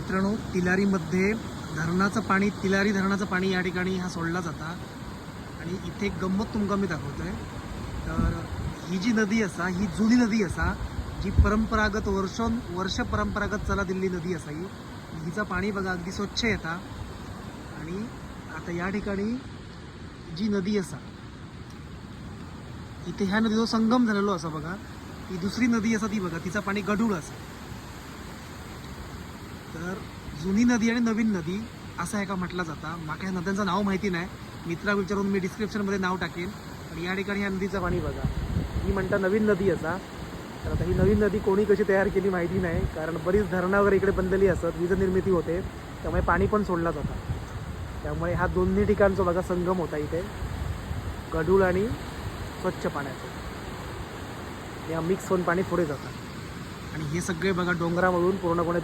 मित्रांनो, तिलारीमध्ये तिलारी धरणाचं पाणी या ठिकाणी हा सोडला जाता आणि इथे एक गंमत तुमका मी दाखवतोय. तर ही जी नदी असा, ही जुनी नदी असा, जी परंपरागत वर्ष परंपरागत चला दिल्ली नदी असा. ही हिचं पाणी बघा अगदी स्वच्छ येता. आणि आता या ठिकाणी जी नदी असा, इथे ह्या नदीचा संगम झालेलो असा बघा. ही दुसरी नदी असा ती बघा, तिचं पाणी गढूळ असा. तर जुनी नदी आणि नवीन नदी असं आहे का म्हटलं जाता. माका ह्या नद्यांचं नाव माहिती नाही, मित्रा विचारून मी डिस्क्रिप्शनमध्ये नाव टाकेन. आणि या ठिकाणी ह्या नदीचं पाणी बघा, ही म्हणता नवीन नदी असा. तर आता ही नवीन नदी कोणी कशी तयार केली माहिती नाही, कारण बरीच धरणं वगैरे इकडे बनलेली असतात, वीज निर्मिती होते, त्यामुळे पाणी पण सोडला जातं. त्यामुळे हा दोन्ही ठिकाणचा बघा संगम होता इथे, गढूळ आणि स्वच्छ पाण्याचं. या मिक्स होऊन पाणी पुढे जातं. आणि हे सगळे बघा डोंगरामधून पूर्णपणे